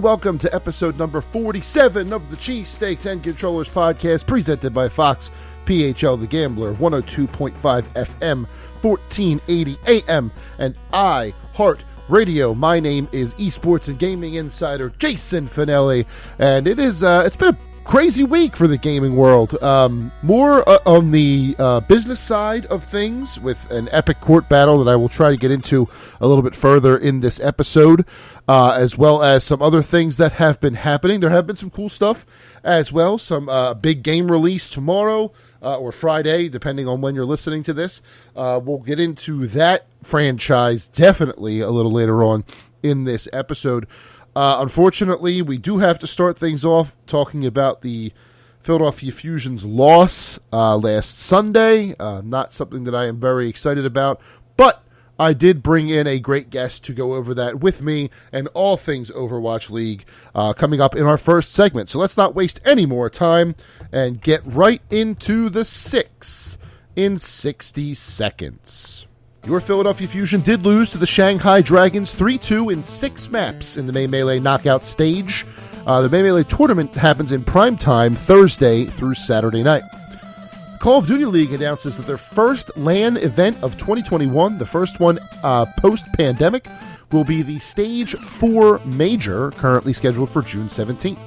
Welcome to episode number 47 of the Cheesesteaks and Controllers podcast, presented by Fox PHL The Gambler, 102.5 FM, 1480 AM, and iHeartRadio. My name is Esports and Gaming Insider Jason Fanelli, and it's been a crazy week for the gaming world. More on the business side of things, with an epic court battle that I will try to get into a little bit further in this episode, as well as some other things that have been happening. There have been some cool stuff as well. Some big game release tomorrow or Friday, depending on when you're listening to this. We'll get into that franchise definitely a little later on in this episode. Unfortunately, we do have to start things off talking about the Philadelphia Fusion's loss last Sunday. Not something that I am very excited about, but I did bring in a great guest to go over that with me and all things Overwatch League coming up in our first segment. So let's not waste any more time and get right into the 6 in 60 seconds. Your Philadelphia Fusion did lose to the Shanghai Dragons 3-2 in 6 maps in the May Melee knockout stage. The May Melee tournament happens in prime time Thursday through Saturday night. Call of Duty League announces that their first LAN event of 2021, the first one post-pandemic, will be the Stage 4 Major, currently scheduled for June 17th.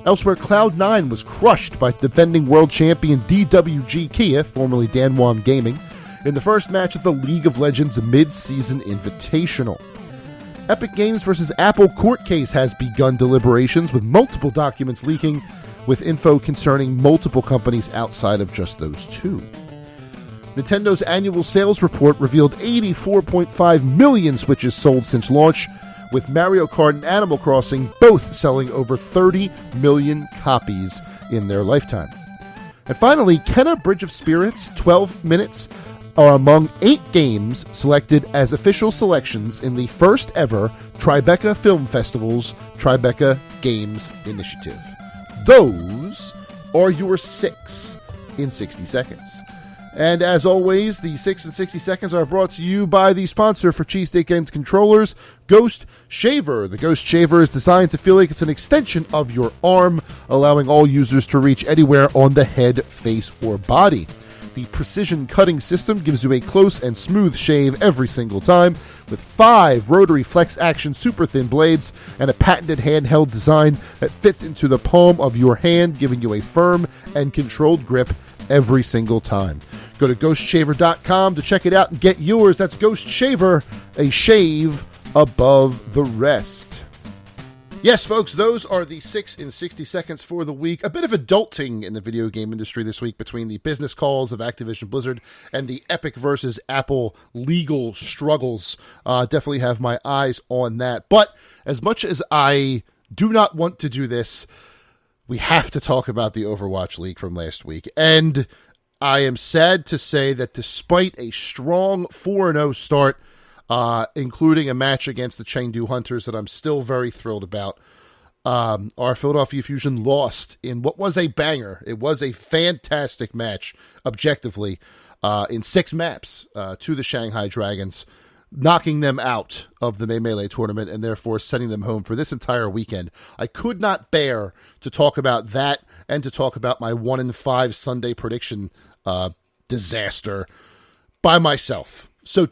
Elsewhere, Cloud9 was crushed by defending world champion DWG Kia, formerly Danwon Gaming, in the first match of the League of Legends Mid-Season Invitational. Epic Games vs. Apple court case has begun deliberations, with multiple documents leaking, with info concerning multiple companies outside of just those two. Nintendo annual sales report revealed 84.5 million Switches sold since launch, with Mario Kart and Animal Crossing both selling over 30 million copies in their lifetime. And finally, Kenna Bridge of Spirits 12 Minutes are among 8 games selected as official selections in the first ever Tribeca Film Festival's Tribeca Games Initiative. Those are your 6 in 60 seconds. And as always, the 6 in 60 seconds are brought to you by the sponsor for Cheesesteak and Controllers, Ghost Shaver. The Ghost Shaver is designed to feel like it's an extension of your arm, allowing all users to reach anywhere on the head, face, or body. The precision cutting system gives you a close and smooth shave every single time, with 5 rotary flex action super thin blades and a patented handheld design that fits into the palm of your hand, giving you a firm and controlled grip every single time. Go to ghostshaver.com to check it out and get yours. That's Ghost Shaver, a shave above the rest. Yes, folks, those are the 6 in 60 seconds for the week. A bit of adulting in the video game industry this week between the business calls of Activision Blizzard and the Epic versus Apple legal struggles. Definitely have my eyes on that. But as much as I do not want to do this, we have to talk about the Overwatch League from last week. And I am sad to say that despite a strong 4-0 start, including a match against the Chengdu Hunters that I'm still very thrilled about, our Philadelphia Fusion lost in what was a banger. It was a fantastic match, objectively, in 6 maps to the Shanghai Dragons, knocking them out of the May Melee tournament and therefore sending them home for this entire weekend. I could not bear to talk about that and to talk about my 1-5 Sunday prediction disaster by myself. So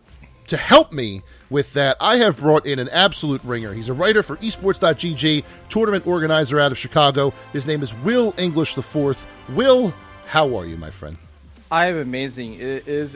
to help me with that, I have brought in an absolute ringer. He's a writer for Esports.gg, tournament organizer out of Chicago. His name is Will English IV. Will, how are you, my friend? I am amazing. It is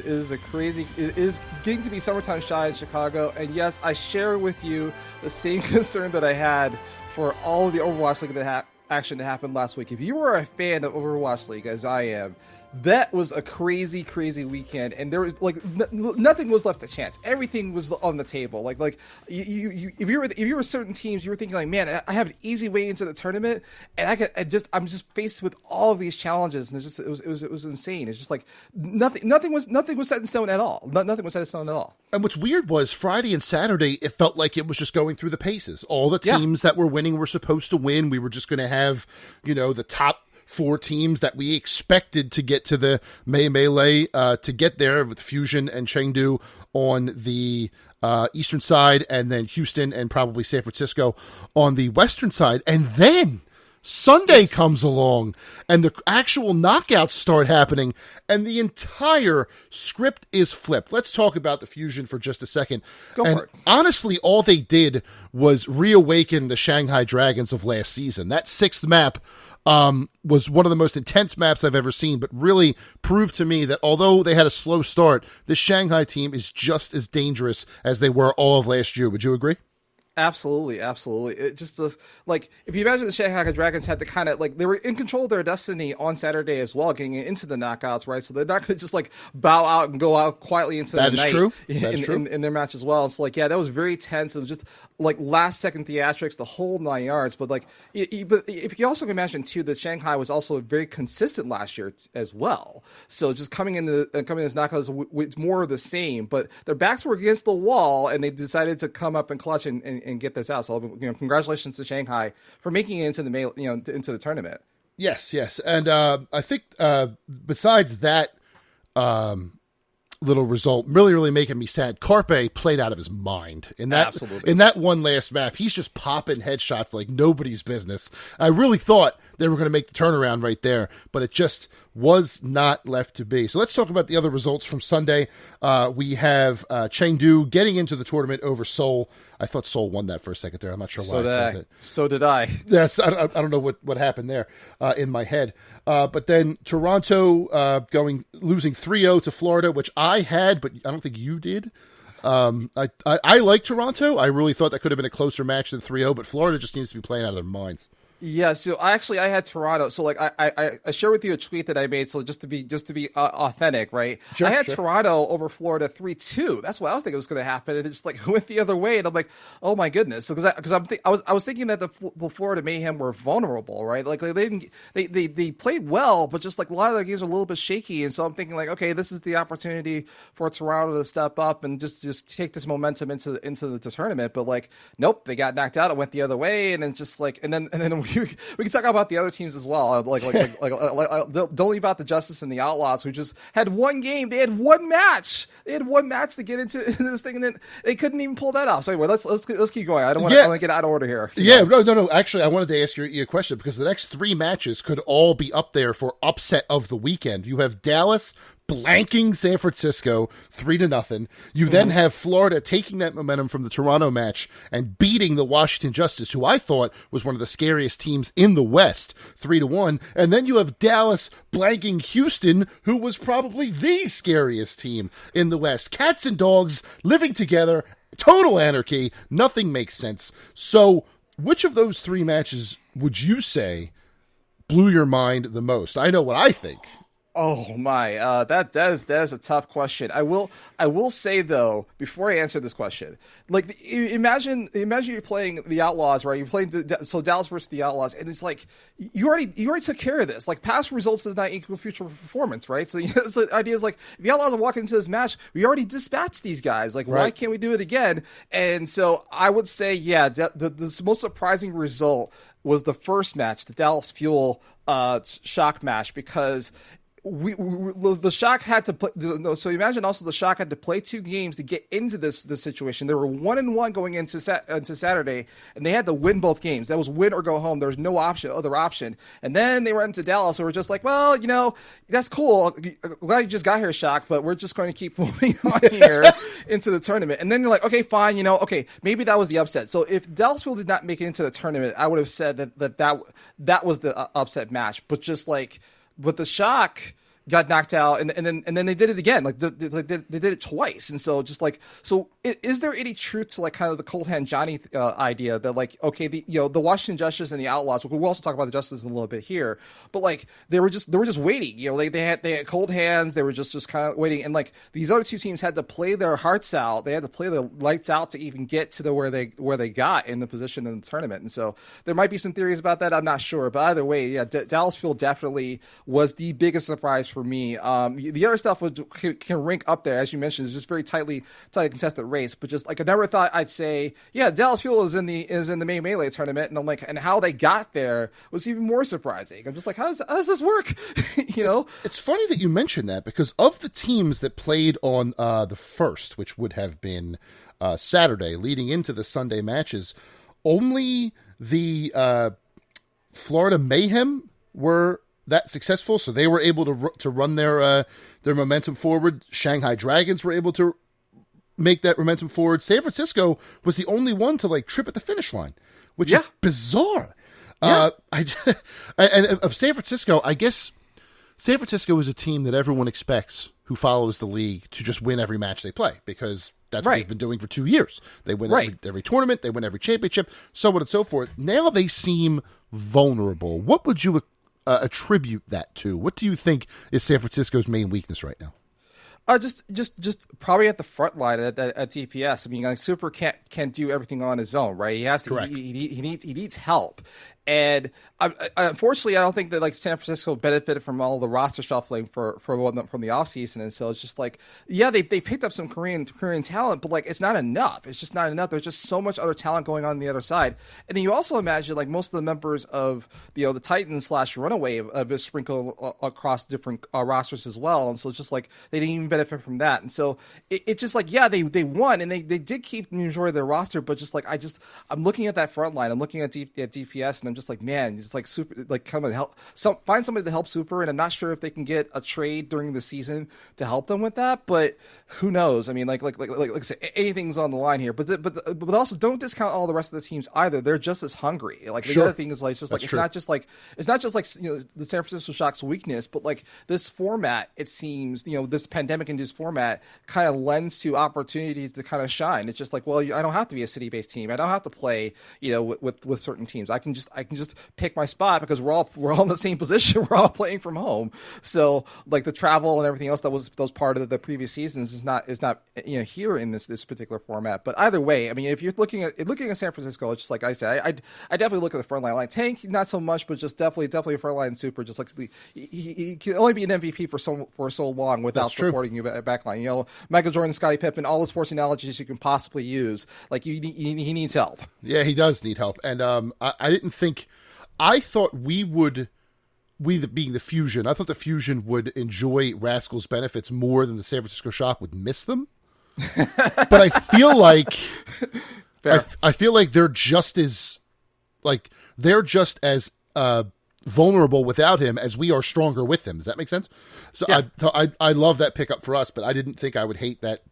getting to be summertime shy in Chicago, and yes, I share with you the same concern that I had for all of the Overwatch League action that happened last week. If you were a fan of Overwatch League, as I am, that was a crazy, crazy weekend, and there was like nothing was left to chance. Everything was on the table. Like you if you were certain teams, you were thinking like, man, I have an easy way into the tournament, and I'm just faced with all of these challenges, and it was insane. It's just like nothing was set in stone at all. Nothing was set in stone at all. And what's weird was Friday and Saturday, it felt like it was just going through the paces. All the teams that were winning were supposed to win. We were just going to have, the top 4 teams that we expected to get to the Melee to get there, with Fusion and Chengdu on the eastern side, and then Houston and probably San Francisco on the western side. And then Sunday comes along and the actual knockouts start happening and the entire script is flipped. Let's talk about the Fusion for just a second. Go for it. Honestly, all they did was reawaken the Shanghai Dragons of last season. That 6th map was one of the most intense maps I've ever seen, but really proved to me that although they had a slow start, the Shanghai team is just as dangerous as they were all of last year. Would you agree? Absolutely. It just like, if you imagine the Shanghai Dragons had to kind of like, they were in control of their destiny on Saturday as well, getting into the knockouts, right? So they're not going to just like bow out and go out quietly into the night. That is true. In their match as well. So like, yeah, that was very tense. It was just like last second theatrics, the whole 9 yards. But like, but if you also imagine too, that Shanghai was also very consistent last year as well. So just coming into this knockouts with more of the same, but their backs were against the wall and they decided to come up and clutch and get this out. So, congratulations to Shanghai for making it into the into the tournament. Yes, and I think besides that little result, really making me sad, Carpe played out of his mind in that one last map. He's just popping headshots like nobody's business. I really thought they were going to make the turnaround right there, but it just was not left to be. So let's talk about the other results from Sunday. We have Chengdu getting into the tournament over Seoul. I thought Seoul won that for a second there. I'm not sure why. So did I. I don't know what happened there in my head. But then Toronto losing 3-0 to Florida, which I had, but I don't think you did. I like Toronto. I really thought that could have been a closer match than 3-0, but Florida just seems to be playing out of their minds. Yeah, so I had Toronto. So like I shared with you a tweet that I made. So just to be authentic, right? Sure, I had Toronto over Florida 3-2. That's what I was thinking was going to happen, and it just like went the other way. And I'm like, oh my goodness, because I was thinking that the Florida Mayhem were vulnerable, right? Like they played well, but just like a lot of their games are a little bit shaky. And so I'm thinking like, okay, this is the opportunity for Toronto to step up and just take this momentum into the tournament. But like, nope, they got knocked out. It went the other way, and then just like and then. We can talk about the other teams as well. Like don't leave out the Justice and the Outlaws, who just had one game. They had one match. To get into this thing, and then they couldn't even pull that off. So anyway, let's keep going. I don't want to get out of order here. Yeah, no. Actually, I wanted to ask you a question because the next 3 matches could all be up there for upset of the weekend. You have Dallas blanking San Francisco 3-0. You then have Florida taking that momentum from the Toronto match and beating the Washington Justice, who I thought was one of the scariest teams in the West, 3-1. And then you have Dallas blanking Houston, who was probably the scariest team in the West. Cats and dogs living together, total anarchy, nothing makes sense. So which of those 3 matches would you say blew your mind the most? I know what I think. Oh my, that is a tough question. I will say though, before I answer this question, like imagine you're playing the Outlaws, right? You're playing so Dallas versus the Outlaws, and it's like you already took care of this. Like past results does not equal future performance, right? So, so the idea is like if the Outlaws are walking into this match, we already dispatched these guys. Like why can't we do it again? And so I would say, yeah, the most surprising result was the first match, the Dallas Fuel shock match, because the Shock had to play. So imagine also the Shock had to play 2 games to get into this situation. They were 1-1 going into Saturday, and they had to win both games. That was win or go home. There was no other option. And then they went into Dallas, and were just like, well, that's cool. Glad you just got here, Shock, but we're just going to keep moving on here into the tournament. And then you're like, okay, fine. Okay, maybe that was the upset. So if Dallas did not make it into the tournament, I would have said that was the upset match. But just like. But the Shock got knocked out, and then they did it again. Like they did it twice, and so just like is there any truth to like kind of the cold hand Johnny idea that like okay, the Washington Justice and the Outlaws. We'll also talk about the Justice in a little bit here, but like they were just waiting. They had cold hands. They were just kind of waiting, and like these other two teams had to play their hearts out. They had to play their lights out to even get to where they got in the position in the tournament. And so there might be some theories about that. I'm not sure, but either way, yeah, Dallas Fuel definitely was the biggest surprise for me. The other stuff can rank up there, as you mentioned. It's just very tightly contested race. But just like I never thought I'd say, yeah, Dallas Fuel is in the May Melee tournament, and I'm like, and how they got there was even more surprising. I'm just like, how does this work? It's funny that you mentioned that, because of the teams that played on the first, which would have been Saturday, leading into the Sunday matches, only the Florida Mayhem were that successful, so they were able to run their momentum forward. Shanghai Dragons were able to make that momentum forward. San Francisco was the only one to like trip at the finish line, which is bizarre. Yeah. And of San Francisco, I guess San Francisco is a team that everyone expects who follows the league to just win every match they play, because that's what they've been doing for 2 years. They win every tournament, they win every championship, so on and so forth. Now they seem vulnerable. What would you attribute that to? What do you think is San Francisco's main weakness right now? Just probably at the front line at DPS. I mean, like Super can't do everything on his own, right? He has to. He needs help. And unfortunately, I don't think that like San Francisco benefited from all the roster shuffling from the offseason. And so it's just like, yeah, they picked up some Korean talent, but like it's not enough. It's just not enough. There's just so much other talent going on the other side. And then you also imagine like most of the members of the Titans / Runaway of is sprinkled across different rosters as well. And so it's just like they didn't even benefit from that. And so it's just like, yeah, they won and they did keep the majority of their roster, but just like I'm looking at that front line. I'm looking at DPS, and I'm just like, man, it's like Super, like come and help. Find somebody to help Super, and I'm not sure if they can get a trade during the season to help them with that. But who knows? I mean, like I said, anything's on the line here. But also don't discount all the rest of the teams either. They're just as hungry. Like the other thing is like just like it's not just like the San Francisco Shock's weakness, but like this format. It seems this pandemic-induced format kind of lends to opportunities to kind of shine. It's just like, well, I don't have to be a city-based team. I don't have to play with certain teams. I can just pick my spot because we're all in the same position. We're all playing from home. So like the travel and everything else that was part of the previous seasons is not here in this particular format. But either way, I mean, if you're looking at San Francisco, it's just like I said, I definitely look at the front line. Like Tank, not so much, but just definitely a front line Super. Just like he can only be an MVP for so long without supporting you at backline. Michael Jordan, Scottie Pippen, all the sports analogies you can possibly use. Like he needs help. Yeah, he does need help. And I thought being the Fusion, I thought the Fusion would enjoy Rascal's benefits more than the San Francisco Shock would miss them. But I feel like I feel like they're just as vulnerable without him as we are stronger with him. Does that make sense? So yeah. I love that pickup for us, but I didn't think I would hate that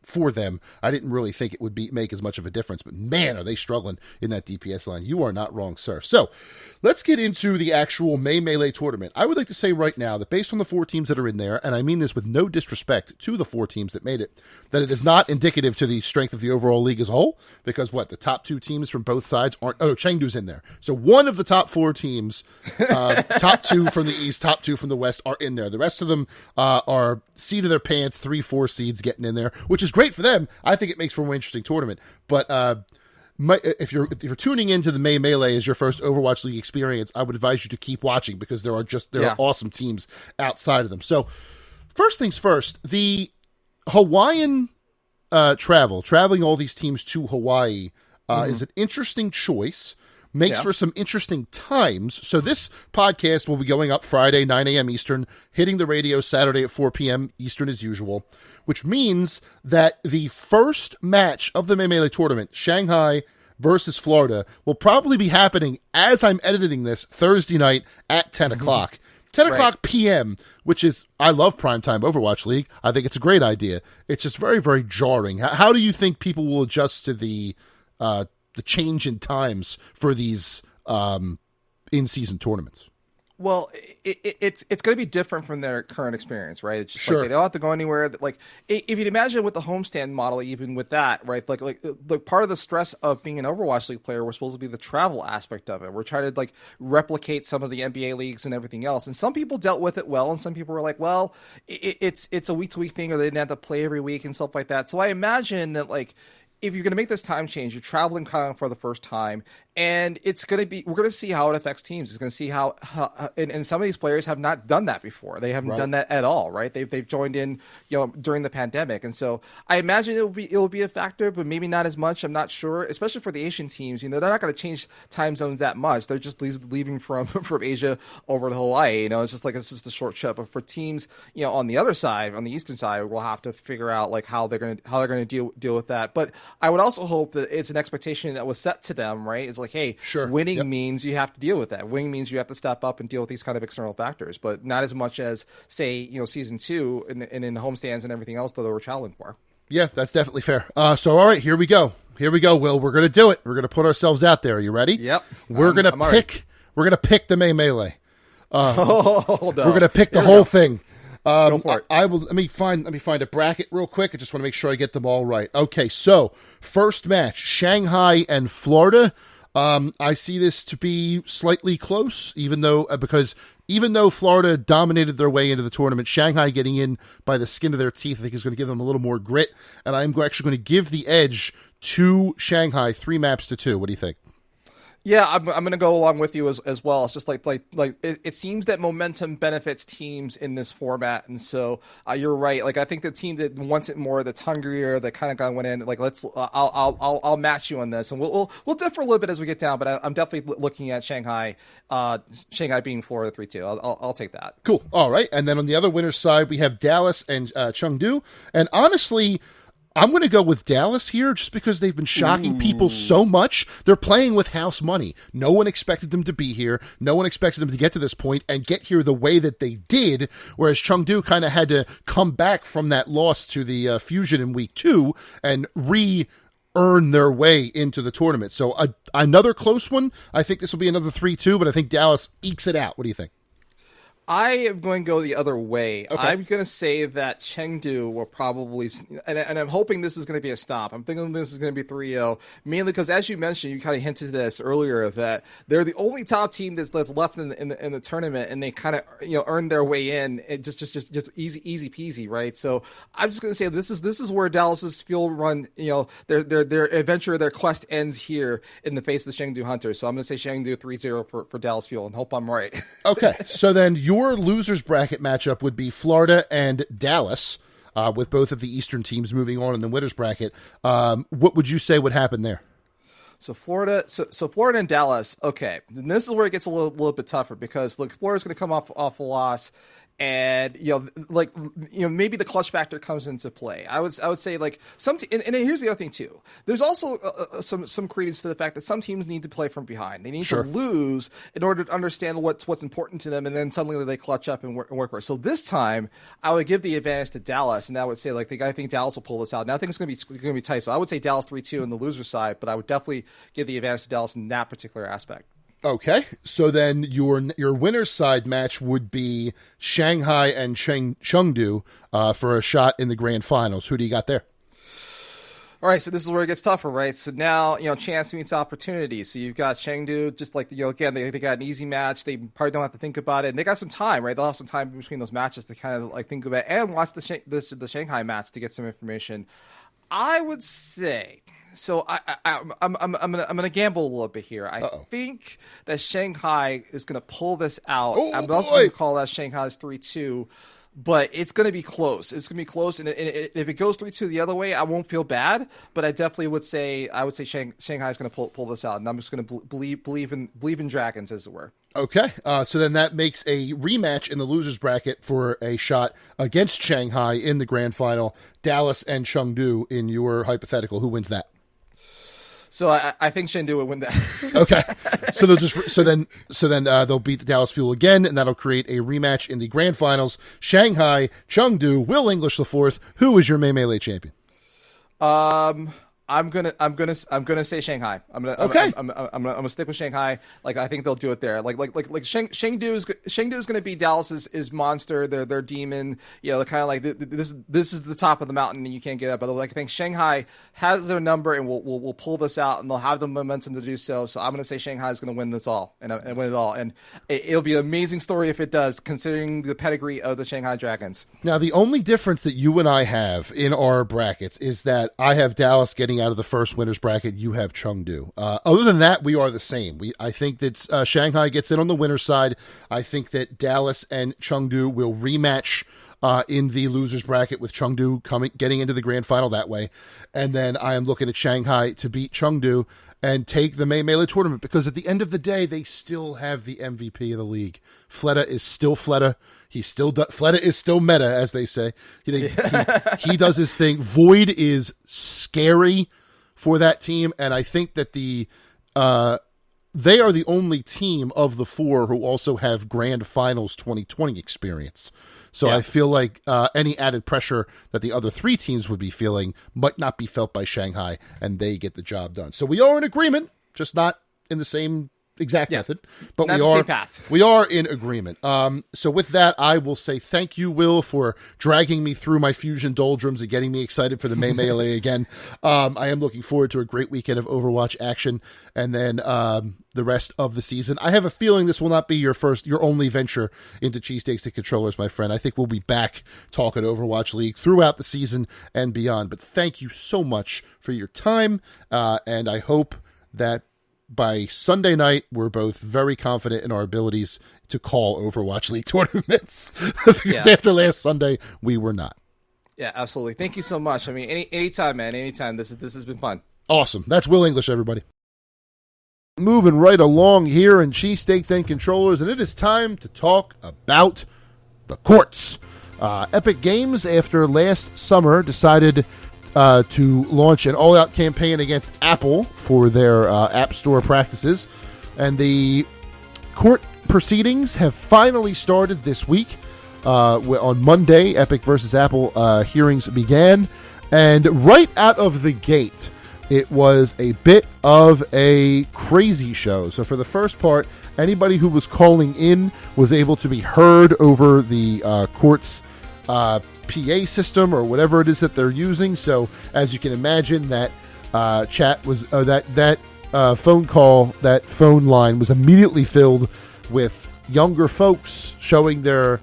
for them. I didn't really think it would make as much of a difference, but man, are they struggling in that DPS line. You are not wrong, sir. So let's get into the actual May Melee tournament. I would like to say right now that based on the 4 teams that are in there, and I mean this with no disrespect to the 4 teams that made it, that it is not indicative to the strength of the overall league as a whole, because the top 2 teams from both sides aren't, Chengdu's in there. So one of the top 4 teams, top 2 from the East, top 2 from the West are in there. The rest of them are seat of their pants, 3-4 seeds getting in there, which is great for them. I think it makes for a more interesting tournament. But if you're tuning into the May Melee as your first Overwatch League experience, I would advise you to keep watching, because there are awesome teams outside of them. So first things first, the Hawaiian traveling all these teams to Hawaii is an interesting choice. Makes for some interesting times. So this podcast will be going up Friday, 9 a.m. Eastern, hitting the radio Saturday at 4 p.m. Eastern as usual, which means that the first match of the May Melee tournament, Shanghai versus Florida, will probably be happening as I'm editing this Thursday night at 10 o'clock. 10 o'clock p.m., which is, I love primetime Overwatch League. I think it's a great idea. It's just very, very jarring. How do you think people will adjust to the change in times for these in-season tournaments? Well, it's going to be different from their current experience, right? It's just Sure. like they don't have to go anywhere. Like if you'd imagine with the homestand model, even with that, right? Like part of the stress of being an Overwatch League player was supposed to be the travel aspect of it. We're trying to like replicate some of the NBA leagues and everything else. And some people dealt with it well, and some people were like, well, it's a week to week thing, or they didn't have to play every week and stuff like that. So I imagine that like, if you're going to make this time change, you're traveling kind of for the first time, and we're going to see how it affects teams. It's going to see how and some of these players have not done that before. They haven't done that at all, right? They've joined in, during the pandemic. And so I imagine it will be a factor, but maybe not as much. I'm not sure, especially for the Asian teams. They're not going to change time zones that much. They're just leaving from Asia over to Hawaii. It's just a short trip. But for teams, on the other side, on the Eastern side, we'll have to figure out like how they're going to deal with that. But I would also hope that it's an expectation that was set to them, right? It's like, hey, winning means you have to deal with that. Winning means you have to step up and deal with these kind of external factors, but not as much as, say, season 2 and in the homestands and everything else that we're traveling for. Yeah, that's definitely fair. So, all right, here we go. Will. We're going to do it. We're going to put ourselves out there. Are you ready? Yep. We're going to pick the Melee. Hold on. We're going to pick the whole thing. Go for it. I will. Let me find a bracket real quick. I just want to make sure I get them all right. Okay, so first match, Shanghai and Florida. I see this to be slightly close, even though Florida dominated their way into the tournament, Shanghai getting in by the skin of their teeth, I think, is going to give them a little more grit, and I'm actually going to give the edge to Shanghai 3-2. What do you think? Yeah, I'm going to go along with you as well. It's just like it seems that momentum benefits teams in this format, and so you're right. Like I think the team that wants it more, that's hungrier, that kind of went in like I'll match you on this, and we'll differ a little bit as we get down. But I'm definitely looking at Shanghai being Florida 3-2. I'll take that. Cool. All right, and then on the other winner's side we have Dallas and Chengdu, and honestly, I'm going to go with Dallas here just because they've been shocking people so much. They're playing with house money. No one expected them to be here. No one expected them to get to this point and get here the way that they did, whereas Chengdu kind of had to come back from that loss to the Fusion in week 2 and earn their way into the tournament. So another close one. I think this will be another 3-2, but I think Dallas ekes it out. What do you think? I am going to go the other way. Okay. I'm going to say that Chengdu will probably, and I'm hoping this is going to be a stop. I'm thinking this is going to be 3-0, mainly because, as you mentioned, you kind of hinted this earlier, that they're the only top team that's left in the tournament, and they kind of earned their way in. It just easy peasy, right? So I'm just going to say this is where Dallas's fuel run, their adventure, their quest ends here in the face of the Chengdu Hunters. So I'm going to say Chengdu 3-0 for Dallas Fuel, and hope I'm right. Okay, so then your losers bracket matchup would be Florida and Dallas, with both of the Eastern teams moving on in the winners bracket. What would you say would happen there? So Florida and Dallas. Okay, and this is where it gets a little bit tougher, because look, Florida's going to come off a loss, and maybe the clutch factor comes into play. I would say like and here's the other thing too. There's also some credence to the fact that some teams need to play from behind. They need to lose in order to understand what's important to them, and then suddenly they clutch up and work for it. So this time, I would give the advantage to Dallas, and I would say like I think Dallas will pull this out. Now I think it's going to be tight. So I would say Dallas 3-2 in the loser side, but I would definitely give the advantage to Dallas in that particular aspect. Okay, so then your winner's side match would be Shanghai and Chengdu for a shot in the grand finals. Who do you got there? All right, so this is where it gets tougher, right? So now, chance meets opportunity. So you've got Chengdu, just like, again, they got an easy match. They probably don't have to think about it. And they got some time, right? They'll have some time between those matches to kind of like think about it and watch the Shanghai match to get some information. I would say... So I'm gonna gamble a little bit here. I think that Shanghai is gonna pull this out. I'm also gonna call that Shanghai's 3-2, but it's gonna be close. It's gonna be close, and if it goes 3-2 the other way, I won't feel bad. But I definitely would say Shanghai is gonna pull this out, and I'm just gonna believe in dragons, as it were. Okay, so then that makes a rematch in the losers bracket for a shot against Shanghai in the grand final. Dallas and Chengdu in your hypothetical. Who wins that? So I think Chengdu would win that. Okay, so they'll beat the Dallas Fuel again, and that'll create a rematch in the grand finals. Shanghai, Chengdu, Will English IV. Who is your Melee champion? I'm gonna say Shanghai. Okay. I'm gonna stick with Shanghai. Like I think they'll do it there. Like Chengdu is gonna be Dallas's monster. Their demon. You know, they're kind of like this is the top of the mountain and you can't get up. But like I think Shanghai has their number and will pull this out and they'll have the momentum to do so. So I'm gonna say Shanghai is gonna win this all and win it all. And it'll be an amazing story if it does, considering the pedigree of the Shanghai Dragons. Now, the only difference that you and I have in our brackets is that I have Dallas getting out of the first winner's bracket. You have Chengdu. Other than that, we are the same. I think that Shanghai gets in on the winner's side. I think that Dallas and Chengdu will rematch in the loser's bracket with Chengdu getting into the grand final that way. And then I am looking at Shanghai to beat Chengdu and take the May Melee tournament, because at the end of the day, they still have the MVP of the league. Fleta is still Fleta. Fleta is still meta, as they say. He does his thing. Void is scary for that team, and I think that they are the only team of the four who also have Grand Finals 2020 experience. So yeah. I feel like any added pressure that the other three teams would be feeling might not be felt by Shanghai, and they get the job done. So we are in agreement, just not in the same exact method, but we are in agreement. So with that, I will say thank you, Will, for dragging me through my fusion doldrums and getting me excited for the May Melee again. I am looking forward to a great weekend of Overwatch action, and then the rest of the season. I have a feeling this will not be your only venture into cheesesteaks and controllers, my friend. I think we'll be back talking Overwatch League throughout the season and beyond. But thank you so much for your time, and I hope that by Sunday night, we're both very confident in our abilities to call Overwatch League tournaments. Because after last Sunday, we were not. Yeah, absolutely. Thank you so much. I mean, anytime, man. Anytime. This has been fun. Awesome. That's Will English, everybody. Moving right along here in cheesesteaks and controllers, and it is time to talk about the courts. Epic Games, after last summer, decided to launch an all-out campaign against Apple for their App Store practices. And the court proceedings have finally started this week. On Monday, Epic versus Apple hearings began. And right out of the gate, it was a bit of a crazy show. So for the first part, anybody who was calling in was able to be heard over the court's PA system or whatever it is that they're using. So as you can imagine, that chat was that phone line was immediately filled with younger folks showing their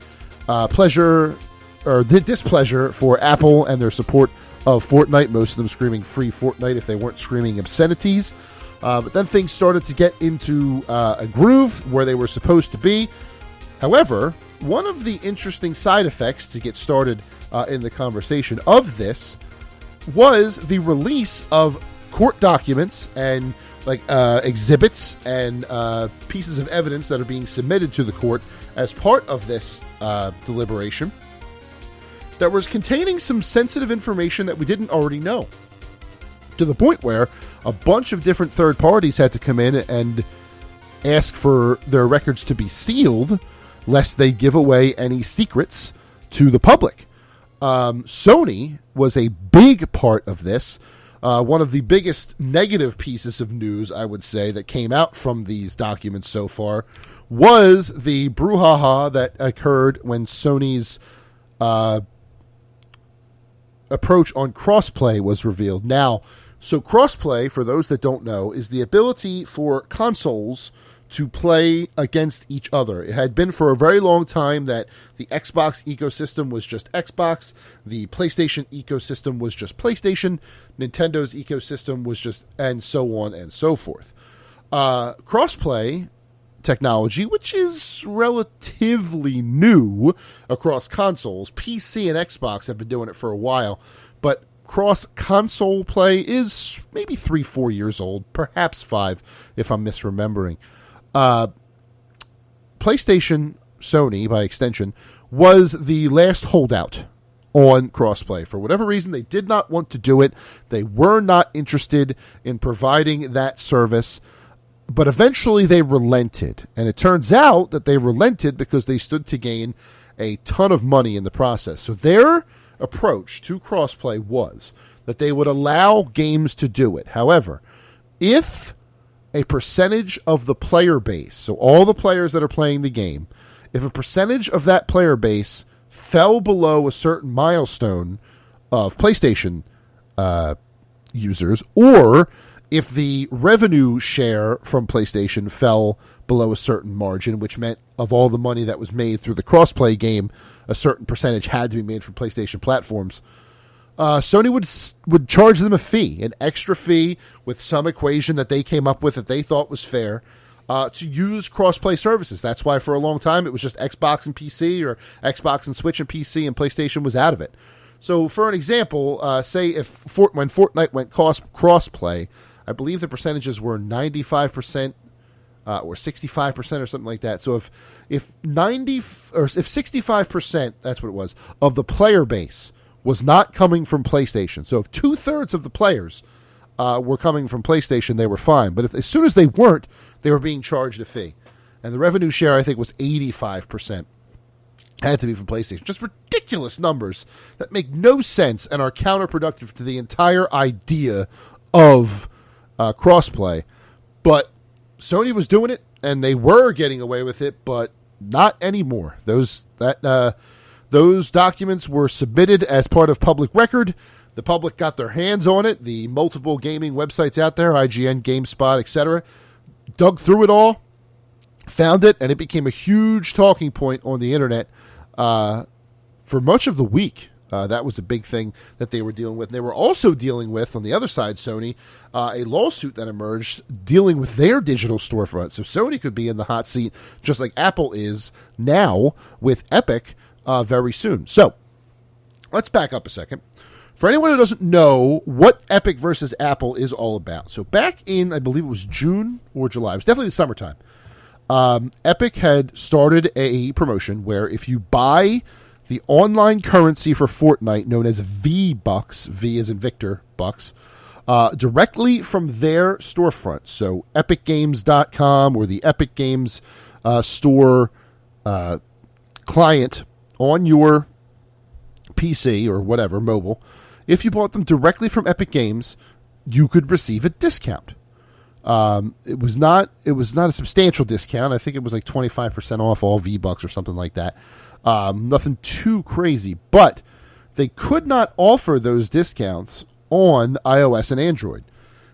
pleasure or displeasure for Apple and their support of Fortnite. Most of them screaming free Fortnite if they weren't screaming obscenities. But then things started to get into a groove where they were supposed to be. However, one of the interesting side effects to get started in the conversation of this was the release of court documents and exhibits and pieces of evidence that are being submitted to the court as part of this deliberation that was containing some sensitive information that we didn't already know, to the point where a bunch of different third parties had to come in and ask for their records to be sealed lest they give away any secrets to the public. Sony was a big part of this. One of the biggest negative pieces of news, I would say, that came out from these documents so far was the brouhaha that occurred when Sony's approach on crossplay was revealed. Now, so crossplay, for those that don't know, is the ability for consoles to play against each other. It had been for a very long time that the Xbox ecosystem was just Xbox, the PlayStation ecosystem was just PlayStation, Nintendo's ecosystem was just, and so on and so forth. Crossplay technology, which is relatively new across consoles, PC and Xbox have been doing it for a while, but cross-console play is maybe 3-4 years old, perhaps 5, if I'm misremembering. PlayStation, Sony, by extension, was the last holdout on crossplay. For whatever reason, they did not want to do it. They were not interested in providing that service, but eventually they relented. And it turns out that they relented because they stood to gain a ton of money in the process. So their approach to crossplay was that they would allow games to do it. However, if a percentage of the player base, so all the players that are playing the game, if a percentage of that player base fell below a certain milestone of PlayStation users, or if the revenue share from PlayStation fell below a certain margin, which meant of all the money that was made through the crossplay game, a certain percentage had to be made from PlayStation platforms, Sony would charge them a fee, an extra fee with some equation that they came up with that they thought was fair, to use crossplay services. That's why for a long time it was just Xbox and PC, or Xbox and Switch and PC, and PlayStation was out of it. So for an example, say when Fortnite went crossplay, I believe the percentages were 95%. Or 65% or something like that. So if 65%, that's what it was, of the player base was not coming from PlayStation. So if 2/3 of the players were coming from PlayStation, they were fine. But as soon as they weren't, they were being charged a fee. And the revenue share, I think, was 85%. Had to be from PlayStation. Just ridiculous numbers that make no sense and are counterproductive to the entire idea of crossplay. But Sony was doing it, and they were getting away with it, but not anymore. Those documents were submitted as part of public record. The public got their hands on it. The multiple gaming websites out there, IGN, GameSpot, etc., dug through it all, found it, and it became a huge talking point on the internet for much of the week. That was a big thing that they were dealing with. And they were also dealing with, on the other side, Sony, a lawsuit that emerged dealing with their digital storefront. So Sony could be in the hot seat just like Apple is now with Epic very soon. So let's back up a second. For anyone who doesn't know what Epic versus Apple is all about. So back in, I believe it was June or July, it was definitely the summertime, Epic had started a promotion where if you buy the online currency for Fortnite, known as V-Bucks, V as in Victor, Bucks, directly from their storefront. So epicgames.com or the Epic Games store client on your PC or whatever, mobile, if you bought them directly from Epic Games, you could receive a discount. It was not a substantial discount. I think it was like 25% off all V-Bucks or something like that. Nothing too crazy, but they could not offer those discounts on iOS and Android.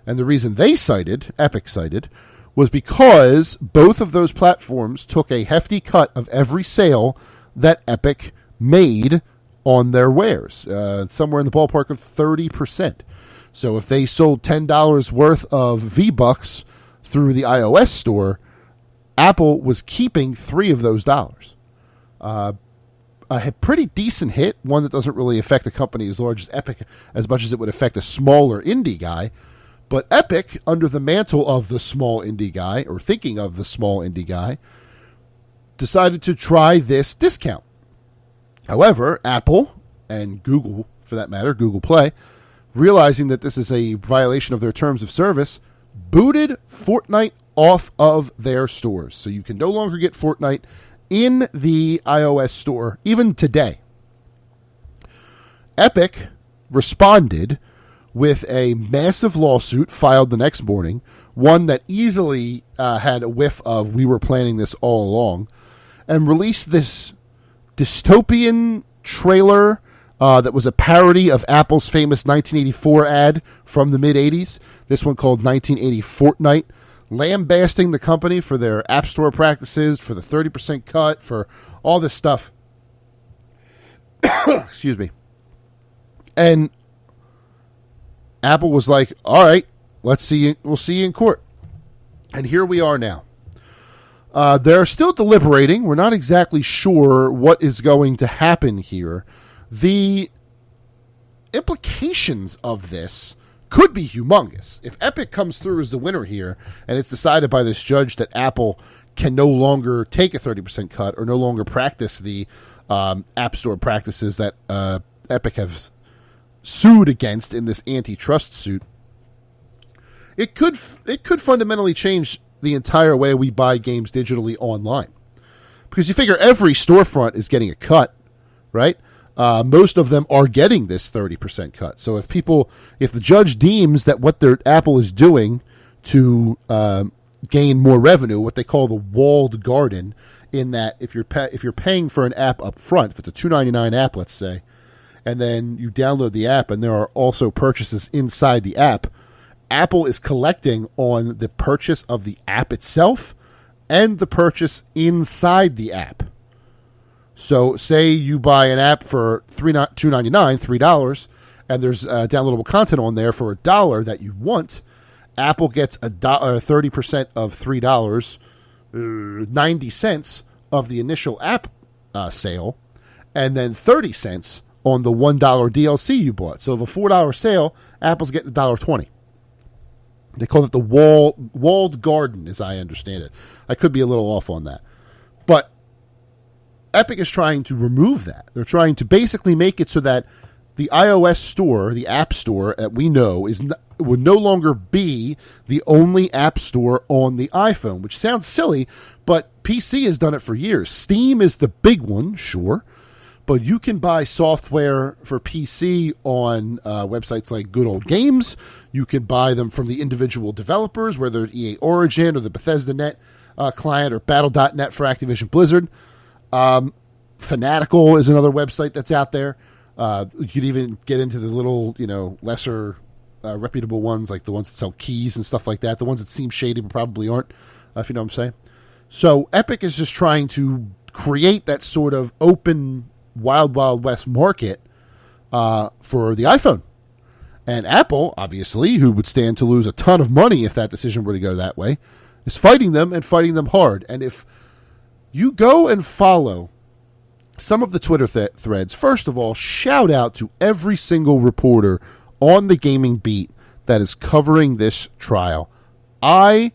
And the reason Epic cited, was because both of those platforms took a hefty cut of every sale that Epic made on their wares, somewhere in the ballpark of 30%. So if they sold $10 worth of V-Bucks through the iOS store, Apple was keeping $3 of those dollars. A pretty decent hit, one that doesn't really affect a company as large as Epic as much as it would affect a smaller indie guy. But Epic, under the mantle of the small indie guy, or thinking of the small indie guy, decided to try this discount. However, Apple, and Google, for that matter, Google Play, realizing that this is a violation of their terms of service, booted Fortnite off of their stores. So you can no longer get Fortnite in the iOS store, even today. Epic responded with a massive lawsuit filed the next morning, one that easily had a whiff of "we were planning this all along," and released this dystopian trailer that was a parody of Apple's famous 1984 ad from the mid-'80s, this one called 1980 Fortnite, lambasting the company for their App Store practices, for the 30% cut, for all this stuff. Excuse me. And Apple was like, all right, we'll see you in court. And here we are now. They're still deliberating. We're not exactly sure what is going to happen here. The implications of this could be humongous. If Epic comes through as the winner here, and it's decided by this judge that Apple can no longer take a 30% cut or no longer practice the App Store practices that Epic has sued against in this antitrust suit, it could fundamentally change the entire way we buy games digitally online. Because you figure every storefront is getting a cut, right? most of them are getting this 30% cut. So if the judge deems that what Apple is doing to gain more revenue, what they call the walled garden, in that if you're paying for an app up front, if it's a $2.99 app, let's say, and then you download the app and there are also purchases inside the app, Apple is collecting on the purchase of the app itself and the purchase inside the app. So say you buy an app for $2.99, $3, and there's downloadable content on there for $1 that you want. Apple gets 30% of $3, 90 cents of the initial app sale, and then 30 cents on the $1 DLC you bought. So of a $4 sale, Apple's getting $1.20. They call it the walled garden, as I understand it. I could be a little off on that. But Epic is trying to remove that. They're trying to basically make it so that the iOS store, the App Store that we know, would no longer be the only App Store on the iPhone, which sounds silly, but PC has done it for years. Steam is the big one, sure, but you can buy software for PC on websites like Good Old Games. You can buy them from the individual developers, whether it's EA Origin or the Bethesda.net client or Battle.net for Activision Blizzard. Fanatical is another website that's out there. You could even get into the little, lesser reputable ones, like the ones that sell keys and stuff like that. The ones that seem shady but probably aren't, if you know what I'm saying. So Epic is just trying to create that sort of open, wild, wild west market for the iPhone. And Apple, obviously, who would stand to lose a ton of money if that decision were to go that way, is fighting them and fighting them hard. And if you go and follow some of the Twitter threads, first of all, shout out to every single reporter on the gaming beat that is covering this trial. I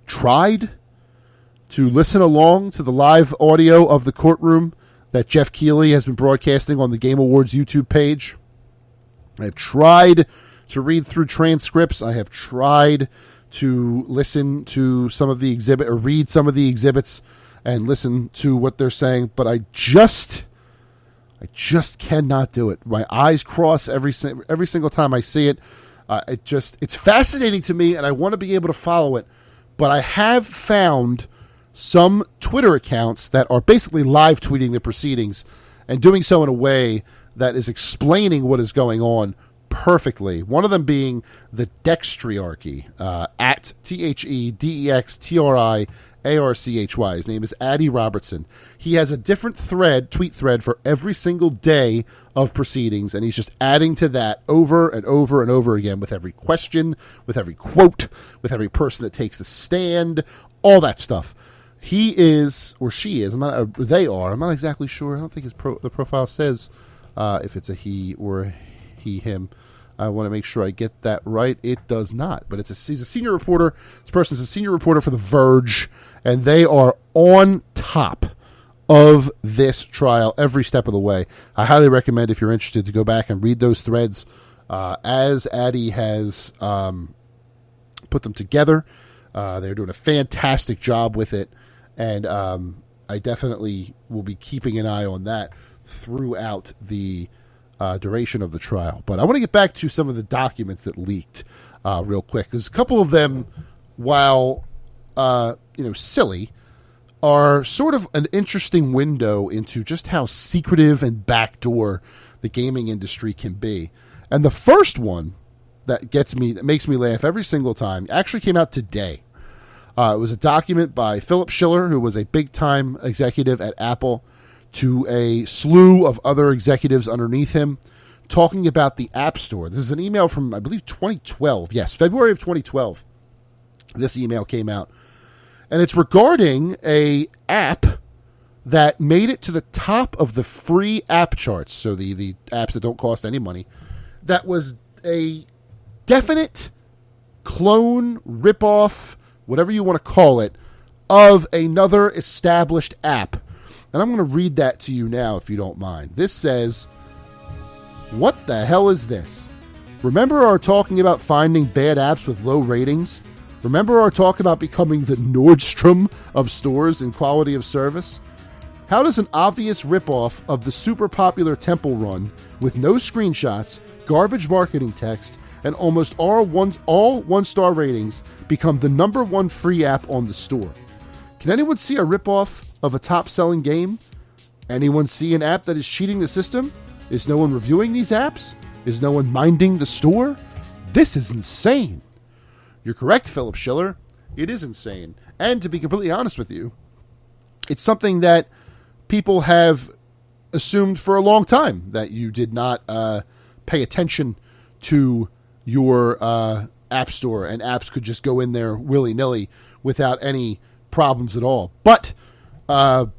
tried to listen along to the live audio of the courtroom that Jeff Keighley has been broadcasting on the Game Awards YouTube page. I have tried to read through transcripts. I have tried to listen to some of the exhibit or read some of the exhibits and listen to what they're saying, but I just cannot do it. My eyes cross every single time I see it. It's fascinating to me, and I want to be able to follow it. But I have found some Twitter accounts that are basically live tweeting the proceedings and doing so in a way that is explaining what is going on perfectly. One of them being the Dextriarchy, at THEDEXTRIARCHY. His name is Addy Robertson. He has a different tweet thread for every single day of proceedings, and he's just adding to that over and over and over again with every question, with every quote, with every person that takes the stand, all that stuff. He is, or she is, they are, I'm not exactly sure. I don't think the profile says if it's a he or he, him. I want to make sure I get that right. It does not, but he's a senior reporter. This person's a senior reporter for The Verge, and they are on top of this trial every step of the way. I highly recommend, if you're interested, to go back and read those threads as Addy has put them together. They're doing a fantastic job with it, and I definitely will be keeping an eye on that throughout the duration of the trial. But I want to get back to some of the documents that leaked real quick, because a couple of them, while silly, are sort of an interesting window into just how secretive and backdoor the gaming industry can be. And the first one that makes me laugh every single time actually came out today. It was a document by Philip Schiller, who was a big-time executive at Apple, to a slew of other executives underneath him, talking about the App Store. This is an email from, I believe, 2012. Yes, February of 2012. This email came out. And it's regarding a app that made it to the top of the free app charts, so the apps that don't cost any money, that was a definite clone, ripoff, whatever you want to call it, of another established app. And I'm going to read that to you now, if you don't mind. This says, "What the hell is this? Remember our talking about finding bad apps with low ratings? Remember our talk about becoming the Nordstrom of stores in quality of service? How does an obvious ripoff of the super popular Temple Run with no screenshots, garbage marketing text, and almost all one-star ratings become the number one free app on the store? Can anyone see a ripoff of a top-selling game? Anyone see an app that is cheating the system? Is no one reviewing these apps? Is no one minding the store? This is insane. You're correct, Philip Schiller. It is insane. And to be completely honest with you, it's something that people have assumed for a long time, that you did not pay attention to your app store and apps could just go in there willy-nilly without any problems at all. But I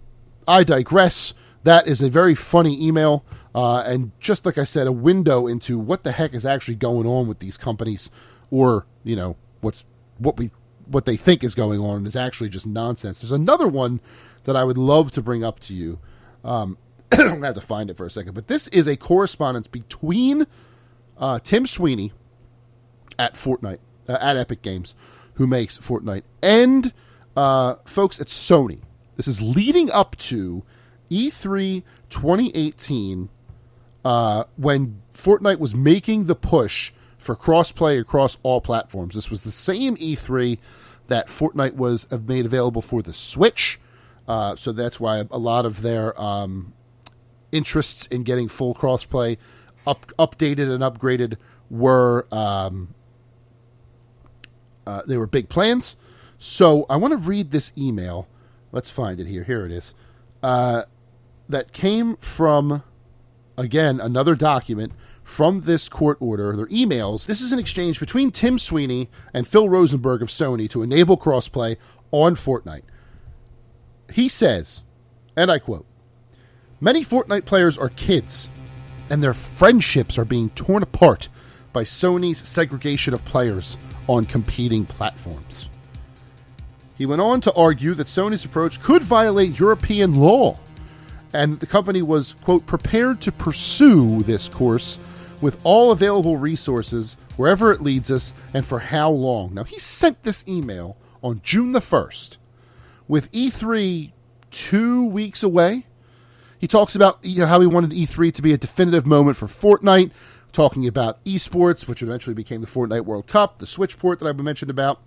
digress. That is a very funny email. And just like I said, a window into what the heck is actually going on with these companies, or, you know, what they think is going on is actually just nonsense. There's another one that I would love to bring up to you. I'm going to have to find it for a second, but this is a correspondence between Tim Sweeney at Fortnite, at Epic Games, who makes Fortnite, and folks at Sony. This is leading up to E3 2018, when Fortnite was making the push for cross-play across all platforms. This was the same E3 that Fortnite was made available for the Switch, so that's why a lot of their interests in getting full cross-play updated and upgraded were they were big plans. So I want to read this email. Let's find it here. Here it is. That came from, again, another document from this court order. Their emails. This is an exchange between Tim Sweeney and Phil Rosenberg of Sony to enable crossplay on Fortnite. He says, and I quote, "Many Fortnite players are kids, and their friendships are being torn apart by Sony's segregation of players on competing platforms." He went on to argue that Sony's approach could violate European law, and the company was, quote, "prepared to pursue this course with all available resources wherever it leads us and for how long." Now, he sent this email on June the 1st. With E3 2 weeks away, he talks about how he wanted E3 to be a definitive moment for Fortnite, talking about Esports, which eventually became the Fortnite World Cup, the Switch port that I've mentioned about.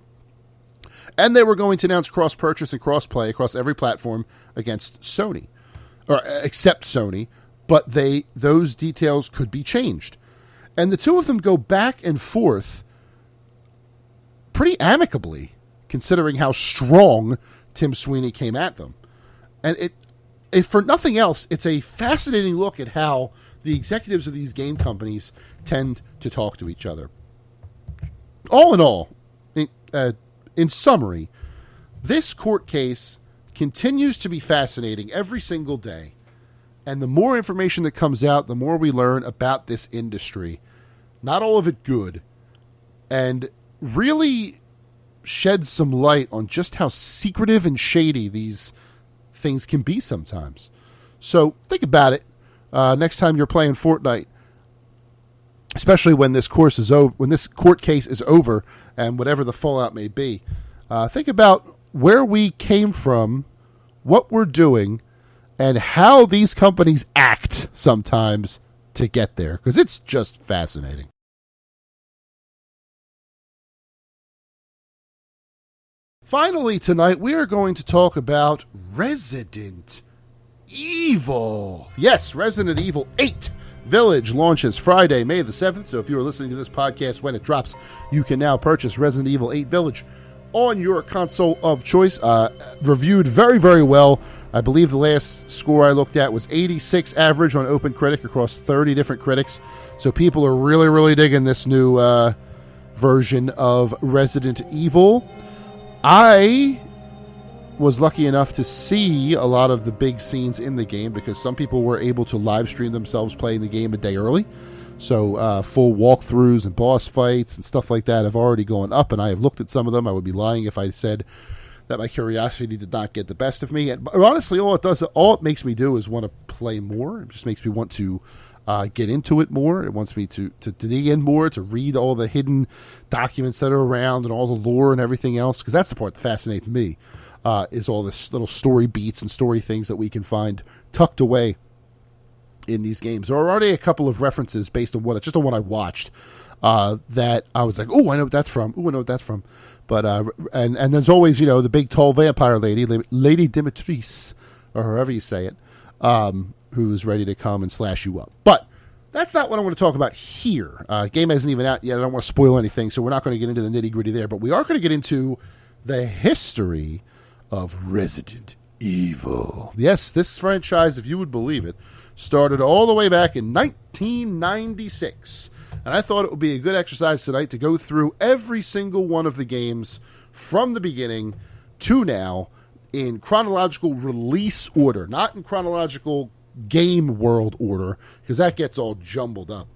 And they were going to announce cross-purchase and cross-play across every platform against Sony, or except Sony, but those details could be changed. And the two of them go back and forth pretty amicably, considering how strong Tim Sweeney came at them. And it for nothing else, it's a fascinating look at how the executives of these game companies tend to talk to each other. All in all, in summary, this court case continues to be fascinating every single day. And the more information that comes out, the more we learn about this industry. Not all of it good. And really sheds some light on just how secretive and shady these things can be sometimes. So think about it next time you're playing Fortnite, especially when this court case is over, and whatever the fallout may be. Think about where we came from, what we're doing, and how these companies act sometimes to get there, because it's just fascinating. Finally, tonight, we are going to talk about Resident Evil. Yes, Resident Evil 8 Village launches Friday, May the 7th. So if you are listening to this podcast when it drops, you can now purchase Resident Evil 8 Village on your console of choice. Reviewed very, very well. I believe the last score I looked at was 86 average on OpenCritic across 30 different critics. So people are really, really digging this new version of Resident Evil. I was lucky enough to see a lot of the big scenes in the game because some people were able to live stream themselves playing the game a day early. So full walkthroughs and boss fights and stuff like that have already gone up, and I have looked at some of them. I would be lying if I said that my curiosity did not get the best of me. And honestly, all it makes me do is want to play more. It just makes me want to get into it more. It wants me to dig in more, to read all the hidden documents that are around and all the lore and everything else, because that's the part that fascinates me. is all this little story beats and story things that we can find tucked away in these games. There are already a couple of references based on what I watched that I was like, oh, I know what that's from. Oh, I know what that's from. But and there's always, the big tall vampire lady, Lady Dimitris, or however you say it, who's ready to come and slash you up. But that's not what I want to talk about here. Game isn't even out yet. I don't want to spoil anything, so we're not going to get into the nitty-gritty there. But we are going to get into the history of Resident Evil. Yes, this franchise, if you would believe it, started all the way back in 1996. And I thought it would be a good exercise tonight to go through every single one of the games from the beginning to now in chronological release order, not in chronological game world order, because that gets all jumbled up.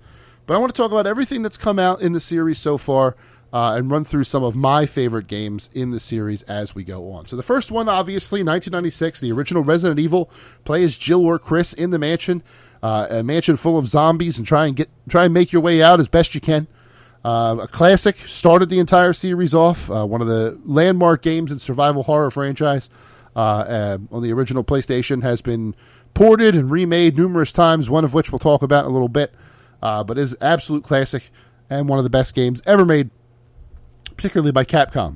But I want to talk about everything that's come out in the series so far and run through some of my favorite games in the series as we go on. So the first one, obviously, 1996, the original Resident Evil. Play as Jill or Chris in the mansion, a mansion full of zombies, and try and make your way out as best you can. A classic, started the entire series off. One of the landmark games in survival horror franchise on the original PlayStation, has been ported and remade numerous times, one of which we'll talk about in a little bit, but is absolute classic and one of the best games ever made, particularly by Capcom.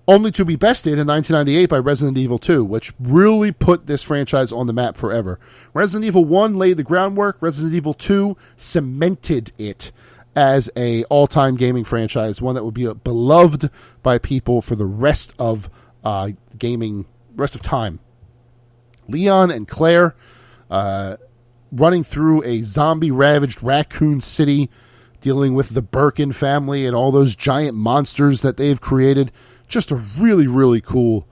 Only to be bested in 1998 by Resident Evil 2, which really put this franchise on the map forever. Resident Evil 1 laid the groundwork. Resident Evil 2 cemented it as a all-time gaming franchise, one that would be beloved by people for the rest of time. Leon and Claire running through a zombie-ravaged raccoon city, dealing with the Birkin family and all those giant monsters that they've created. Just a really, really cool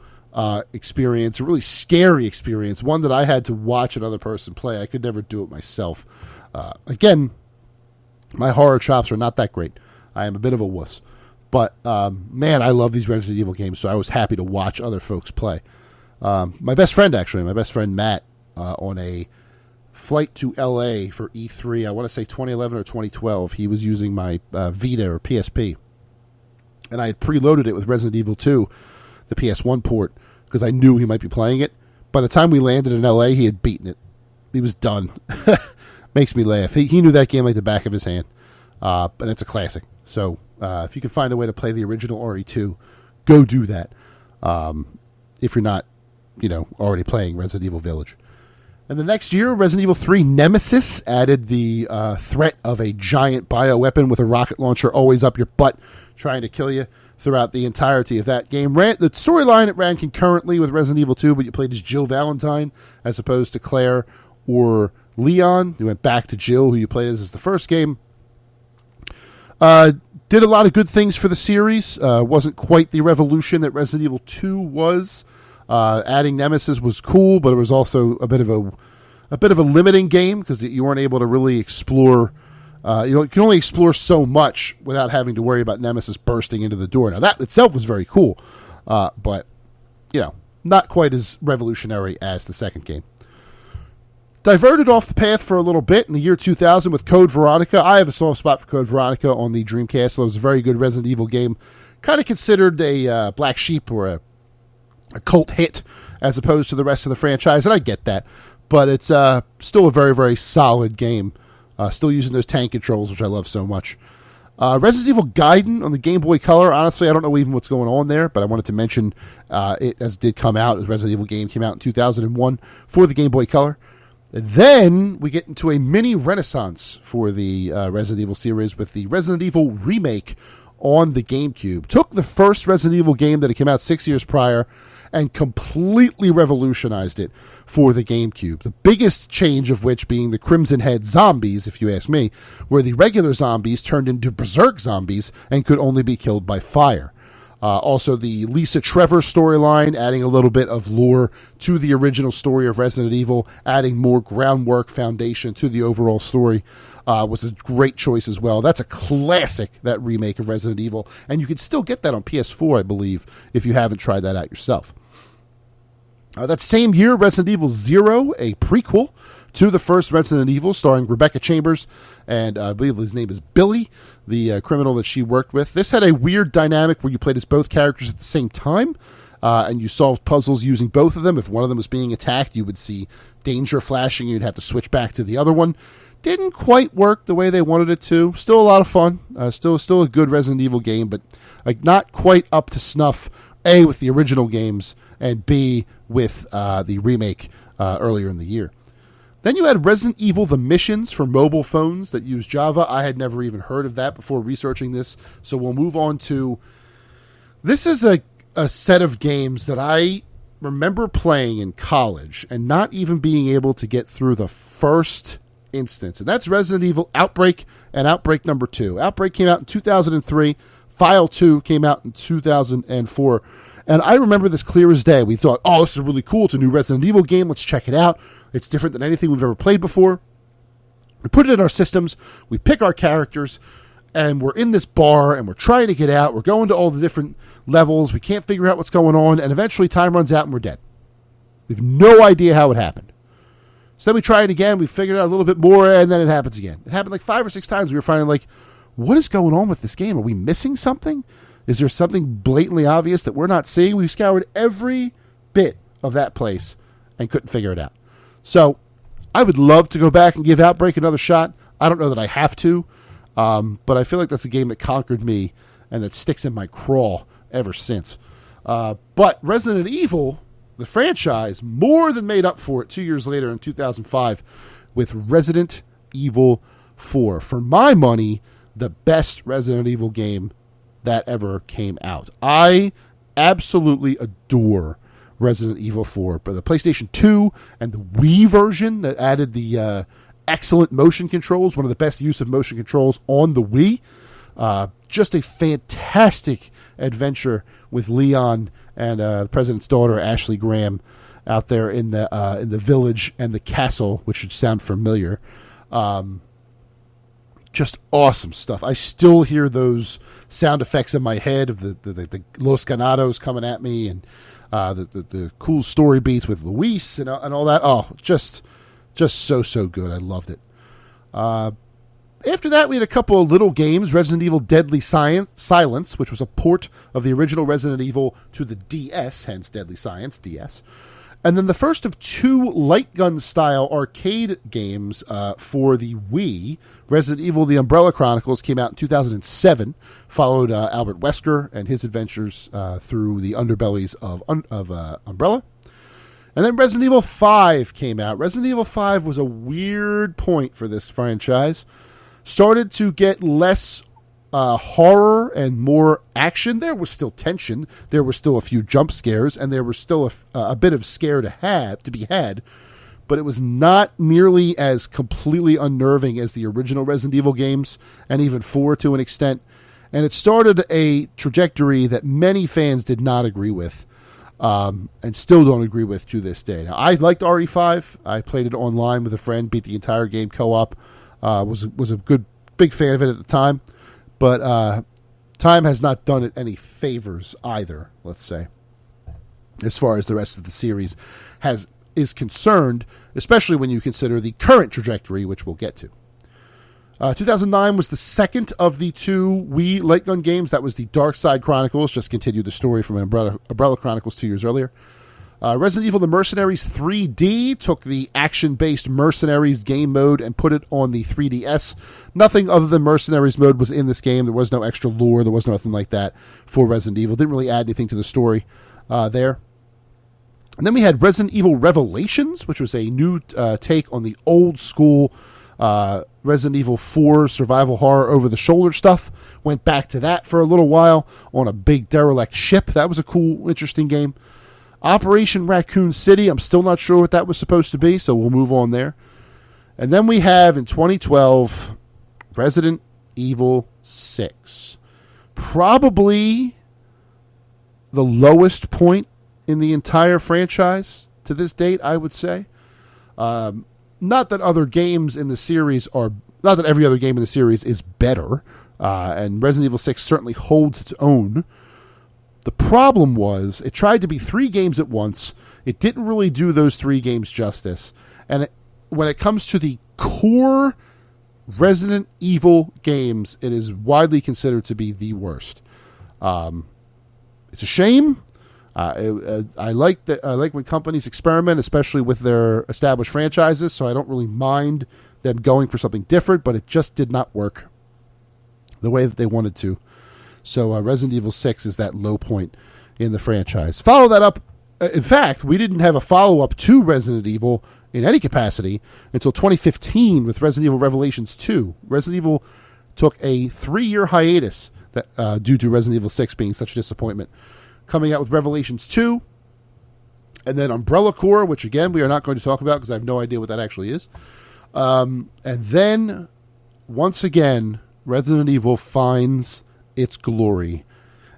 experience, a really scary experience, one that I had to watch another person play. I could never do it myself. Again, my horror chops are not that great. I am a bit of a wuss. But, man, I love these Resident Evil games, so I was happy to watch other folks play. My best friend, Matt, on a flight to LA for E3, I want to say 2011 or 2012, he was using my Vita or PSP. And I had preloaded it with Resident Evil 2, the PS1 port, because I knew he might be playing it. By the time we landed in LA, he had beaten it. He was done. Makes me laugh. He knew that game like the back of his hand. And it's a classic. So if you can find a way to play the original RE2, go do that. If you're not, already playing Resident Evil Village. And the next year, Resident Evil 3 Nemesis added the threat of a giant bioweapon with a rocket launcher always up your butt, trying to kill you throughout the entirety of that game. The storyline, it ran concurrently with Resident Evil 2, but you played as Jill Valentine as opposed to Claire or Leon. You went back to Jill, who you played as the first game. Did a lot of good things for the series. Wasn't quite the revolution that Resident Evil 2 was. Adding Nemesis was cool, but it was also a bit of a limiting game because you weren't able to really explore. You can only explore so much without having to worry about Nemesis bursting into the door. Now that itself was very cool, but not quite as revolutionary as the second game. Diverted off the path for a little bit in the year 2000 with Code Veronica. I have a soft spot for Code Veronica on the Dreamcast. So it was a very good Resident Evil game, kind of considered a black sheep or a cult hit as opposed to the rest of the franchise, and I get that, but it's still a very, very solid game. Still using those tank controls, which I love so much. Resident Evil Gaiden on the Game Boy Color. Honestly, I don't know even what's going on there, but I wanted to mention it as it did come out. The Resident Evil game came out in 2001 for the Game Boy Color. And then we get into a mini renaissance for the Resident Evil series with the Resident Evil remake on the GameCube. Took the first Resident Evil game that had come out 6 years prior and completely revolutionized it for the GameCube. The biggest change of which being the Crimson Head zombies, if you ask me, where the regular zombies turned into berserk zombies and could only be killed by fire. Also, the Lisa Trevor storyline, adding a little bit of lore to the original story of Resident Evil, adding more groundwork foundation to the overall story, was a great choice as well. That's a classic, that remake of Resident Evil, and you can still get that on PS4, I believe, if you haven't tried that out yourself. That same year, Resident Evil 0, a prequel to the first Resident Evil, starring Rebecca Chambers, and I believe his name is Billy, the criminal that she worked with. This had a weird dynamic where you played as both characters at the same time. and you solved puzzles using both of them. If one of them was being attacked, you would see danger flashing, and you'd have to switch back to the other one. Didn't quite work the way they wanted it to. Still a lot of fun. Still a good Resident Evil game, but like not quite up to snuff, A, with the original games, and B, with the remake earlier in the year. Then you had Resident Evil The Missions for mobile phones that use Java. I had never even heard of that before researching this, so we'll move on to... This is a set of games that I remember playing in college and not even being able to get through the first instance, and that's Resident Evil Outbreak and Outbreak number 2. Outbreak came out in 2003. File 2 came out in 2004. And I remember this clear as day. We thought, oh, this is really cool. It's a new Resident Evil game. Let's check it out. It's different than anything we've ever played before. We put it in our systems. We pick our characters. And we're in this bar. And we're trying to get out. We're going to all the different levels. We can't figure out what's going on. And eventually time runs out and we're dead. We have no idea how it happened. So then we try it again. We figure it out a little bit more. And then it happens again. It happened like 5 or 6 times. We were finally like, what is going on with this game? Are we missing something? Is there something blatantly obvious that we're not seeing? We scoured every bit of that place and couldn't figure it out. So I would love to go back and give Outbreak another shot. I don't know that I have to, but I feel like that's a game that conquered me and that sticks in my craw ever since. But Resident Evil, the franchise, more than made up for it 2 years later in 2005 with Resident Evil 4. For my money, the best Resident Evil game that ever came out. I absolutely adore Resident Evil 4, but the PlayStation 2 and the Wii version that added the excellent motion controls, one of the best use of motion controls on the Wii. Just a fantastic adventure with Leon and the President's daughter, Ashley Graham, out there in the village and the castle, which should sound familiar. Just awesome stuff. I still hear those sound effects in my head of the Los Ganados coming at me, and the cool story beats with Luis and all that. Oh, just so good. I loved it. After that, we had a couple of little games. Resident Evil Deadly Silence, which was a port of the original Resident Evil to the DS, hence Deadly Science, DS. And then the first of 2 light gun style arcade games for the Wii. Resident Evil The Umbrella Chronicles came out in 2007, followed Albert Wesker and his adventures through the underbellies of Umbrella. And then Resident Evil 5 came out. Resident Evil 5 was a weird point for this franchise. Started to get less horror and more action. There was still tension. There were still a few jump scares, and there was still a bit of scare to be had. But it was not nearly as completely unnerving as the original Resident Evil games, and even 4 to an extent. And it started a trajectory that many fans did not agree with, and still don't agree with to this day. Now, I liked RE5. I played it online with a friend, beat the entire game co-op. Was a good big fan of it at the time. But time has not done it any favors either, let's say, as far as the rest of the series is concerned, especially when you consider the current trajectory, which we'll get to. 2009 was the second of the 2 Wii light gun games. That was the Dark Side Chronicles, just continued the story from Umbrella Chronicles 2 years earlier. Resident Evil The Mercenaries 3D took the action-based Mercenaries game mode and put it on the 3DS. Nothing other than Mercenaries mode was in this game. There was no extra lore. There was nothing like that for Resident Evil. Didn't really add anything to the story there. And then we had Resident Evil Revelations, which was a new take on the old-school Resident Evil 4 survival horror over-the-shoulder stuff. Went back to that for a little while on a big derelict ship. That was a cool, interesting game. Operation Raccoon City, I'm still not sure what that was supposed to be, so we'll move on there. And then we have, in 2012, Resident Evil 6. Probably the lowest point in the entire franchise to this date, I would say. Not that other games in the series are... Not that every other game in the series is better, and Resident Evil 6 certainly holds its own. The problem was it tried to be 3 games at once. It didn't really do those 3 games justice. And when it comes to the core Resident Evil games, it is widely considered to be the worst. It's a shame. I like when companies experiment, especially with their established franchises, so I don't really mind them going for something different, but it just did not work the way that they wanted to. So Resident Evil 6 is that low point in the franchise. Follow that up. In fact, we didn't have a follow-up to Resident Evil in any capacity until 2015 with Resident Evil Revelations 2. Resident Evil took a 3-year hiatus due to Resident Evil 6 being such a disappointment. Coming out with Revelations 2, and then Umbrella Corps, which again we are not going to talk about because I have no idea what that actually is. And then, once again, Resident Evil finds its glory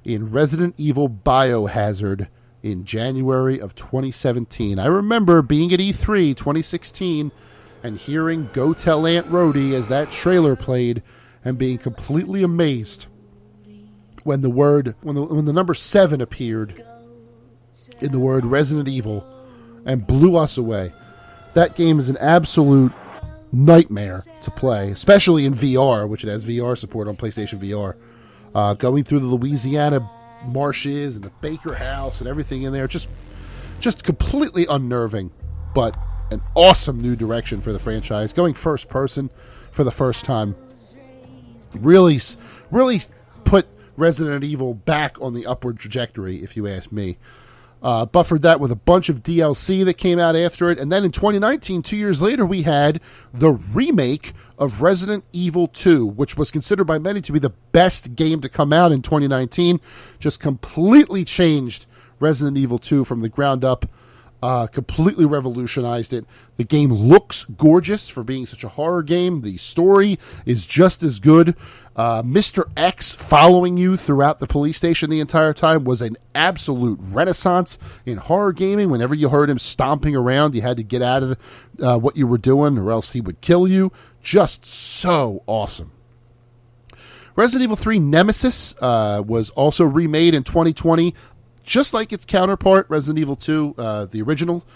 in Resident Evil Biohazard in January of 2017. I remember being at E3 2016 and hearing Go Tell Aunt Rhody as that trailer played and being completely amazed when the number 7 appeared in the word Resident Evil and blew us away. That game is an absolute nightmare to play, especially in VR, which it has VR support on PlayStation VR. Going through the Louisiana marshes and the Baker House and everything in there, just completely unnerving, but an awesome new direction for the franchise. Going first person for the first time really put Resident Evil back on the upward trajectory, if you ask me. Buffered that with a bunch of DLC that came out after it. And then in 2019, 2 years later, we had the remake of Resident Evil 2, which was considered by many to be the best game to come out in 2019. Just completely changed Resident Evil 2 from the ground up. Completely revolutionized it. The game looks gorgeous for being such a horror game. The story is just as good. Mr. X following you throughout the police station the entire time was an absolute renaissance in horror gaming. Whenever you heard him stomping around, you had to get out of what you were doing or else he would kill you. Just so awesome. Resident Evil 3 Nemesis was also remade in 2020. Just like its counterpart, Resident Evil 2, the original.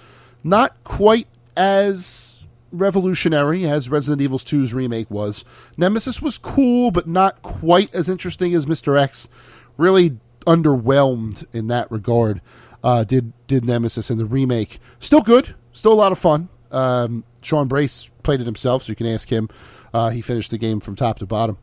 Not quite as revolutionary as Resident Evil 2's remake was. Nemesis was cool, but not quite as interesting as Mr. X. Really underwhelmed in that regard, did Nemesis in the remake. Still good. Still a lot of fun. Sean Brace played it himself, so you can ask him. He finished the game from top to bottom.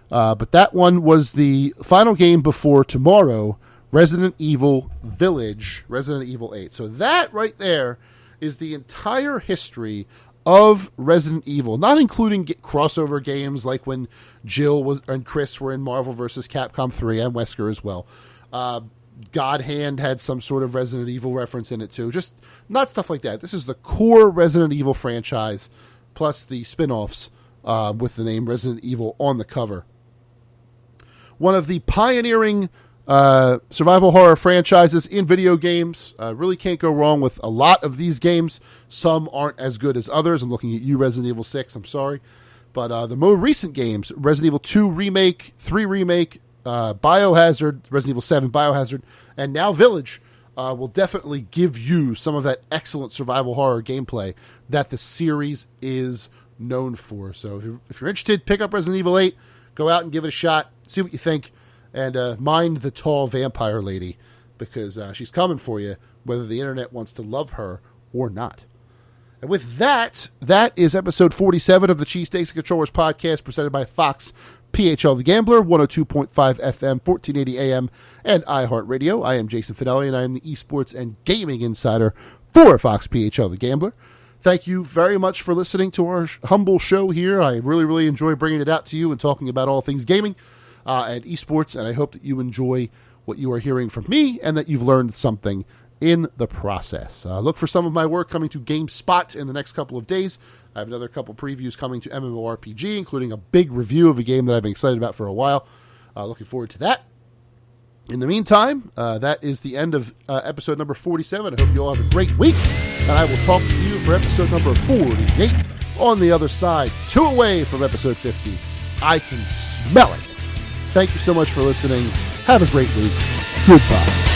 But that one was the final game before tomorrow, Resident Evil Village, Resident Evil 8. So that right there is the entire history of Resident Evil, not including crossover games like when Jill and Chris were in Marvel vs. Capcom 3 and Wesker as well. God Hand had some sort of Resident Evil reference in it too. Just not stuff like that. This is the core Resident Evil franchise plus the spin-offs with the name Resident Evil on the cover. One of the pioneering survival horror franchises in video games. Really can't go wrong with a lot of these games. Some aren't as good as others. I'm looking at you, Resident Evil 6. I'm sorry. But the more recent games, Resident Evil 2 Remake, 3 Remake, Biohazard, Resident Evil 7 Biohazard, and now Village will definitely give you some of that excellent survival horror gameplay that the series is known for. So if you're interested, pick up Resident Evil 8, go out and give it a shot, see what you think. And mind the tall vampire lady, because she's coming for you, whether the internet wants to love her or not. And with that, that is episode 47 of the Cheesesteaks and Controllers podcast, presented by Fox PHL The Gambler, 102.5 FM, 1480 AM, and iHeartRadio. I am Jason Fanelli, and I am the esports and gaming insider for Fox PHL The Gambler. Thank you very much for listening to our humble show here. I really, really enjoy bringing it out to you and talking about all things gaming and esports, and I hope that you enjoy what you are hearing from me and that you've learned something in the process. Look for some of my work coming to GameSpot in the next couple of days. I have another couple previews coming to MMORPG, including a big review of a game that I've been excited about for a while. Looking forward to that. In the meantime, that is the end of episode number 47. I hope you all have a great week, and I will talk to you for episode number 48 on the other side, 2 away from episode 50. I can smell it. Thank you so much for listening. Have a great week. Goodbye.